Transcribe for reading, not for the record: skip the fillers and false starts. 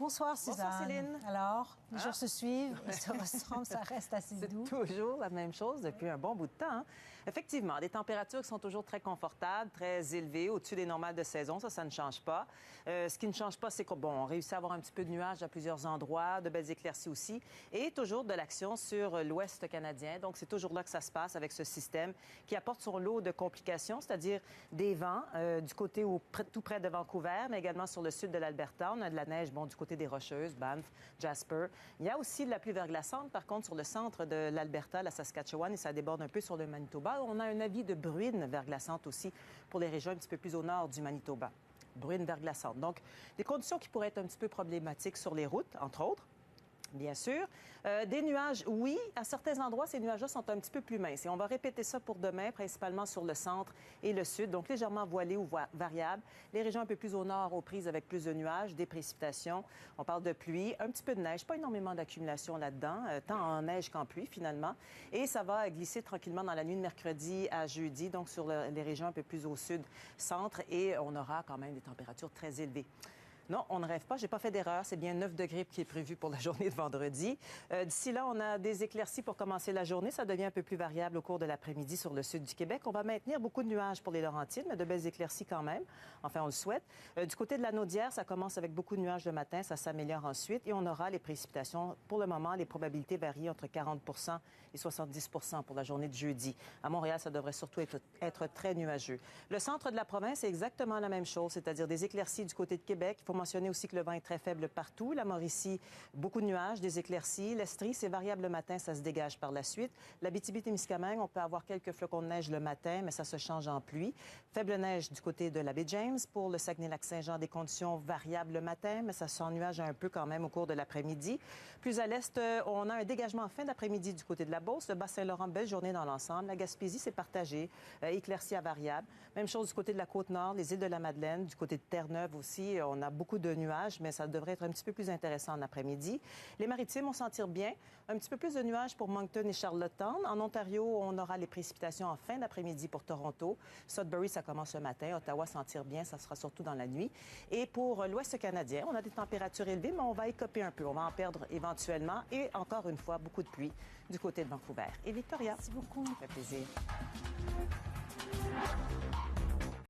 Bonsoir, Suzanne. Bonsoir, Céline. Alors, les jours se suivent, ils se ressemblent, ça reste assez doux. C'est toujours la même chose depuis un bon bout de temps. Hein? Effectivement, des températures qui sont toujours très confortables, très élevées, au-dessus des normales de saison. Ça ne change pas. Ce qui ne change pas, c'est qu'on réussit à avoir un petit peu de nuages à plusieurs endroits, de belles éclaircies aussi, et toujours de l'action sur l'ouest canadien. Donc, c'est toujours là que ça se passe avec ce système qui apporte son lot de complications, c'est-à-dire des vents du côté tout près de Vancouver, mais également sur le sud de l'Alberta. On a de la neige, du côté des Rocheuses, Banff, Jasper. Il y a aussi de la pluie verglaçante, par contre, sur le centre de l'Alberta, la Saskatchewan, et ça déborde un peu sur le Manitoba. On a un avis de bruine verglaçante aussi pour les régions un petit peu plus au nord du Manitoba. Bruine verglaçante. Donc, des conditions qui pourraient être un petit peu problématiques sur les routes, entre autres. Bien sûr. Des nuages, oui. À certains endroits, ces nuages-là sont un petit peu plus minces. Et on va répéter ça pour demain, principalement sur le centre et le sud, donc légèrement voilés ou variables. Les régions un peu plus au nord aux prises avec plus de nuages, des précipitations. On parle de pluie, un petit peu de neige, pas énormément d'accumulation là-dedans, tant en neige qu'en pluie finalement. Et ça va glisser tranquillement dans la nuit de mercredi à jeudi, donc sur les régions un peu plus au sud-centre. Et on aura quand même des températures très élevées. Non, on ne rêve pas. J'ai pas fait d'erreur. C'est bien 9 degrés qui est prévu pour la journée de vendredi. D'ici là, on a des éclaircies pour commencer la journée. Ça devient un peu plus variable au cours de l'après-midi sur le sud du Québec. On va maintenir beaucoup de nuages pour les Laurentides, mais de belles éclaircies quand même. Enfin, on le souhaite. Du côté de la Naudière, ça commence avec beaucoup de nuages le matin. Ça s'améliore ensuite. Et on aura les précipitations. Pour le moment, les probabilités varient entre 40 et 70 pour la journée de jeudi. À Montréal, ça devrait surtout être très nuageux. Le centre de la province, c'est exactement la même chose, c'est-à-dire des éclaircies du côté de Québec. Il faut mentionner aussi que le vent est très faible partout. La Mauricie, beaucoup de nuages, des éclaircies. L'Estrie, c'est variable le matin, ça se dégage par la suite. L'Abitibi-Témiscamingue, on peut avoir quelques flocons de neige le matin, mais ça se change en pluie. Faible neige du côté de la baie James. Pour le Saguenay-Lac-Saint-Jean, des conditions variables le matin, mais ça s'ennuage un peu quand même au cours de l'après-midi. Plus à l'est, on a un dégagement en fin d'après-midi du côté de la Beauce. Le Bas-Saint-Laurent, belle journée dans l'ensemble. La Gaspésie, c'est partagé, éclaircie à variable. Même chose du côté de la Côte-Nord, les îles de la Madeleine. Du côté de Terre-Neuve aussi, on a beaucoup de nuages, mais ça devrait être un petit peu plus intéressant en après-midi. Les Maritimes, on s'en tire bien. Un petit peu plus de nuages pour Moncton et Charlottetown. En Ontario, on aura les précipitations en fin d'après-midi pour Toronto. Sudbury, ça commence le matin. Ottawa s'en tire bien, ça sera surtout dans la nuit. Et pour l'Ouest canadien, on a des températures élevées, mais on va écoper un peu. On va en perdre éventuellement. Et encore une fois, beaucoup de pluie du côté de Vancouver. Et Victoria. Merci beaucoup. Ça fait plaisir.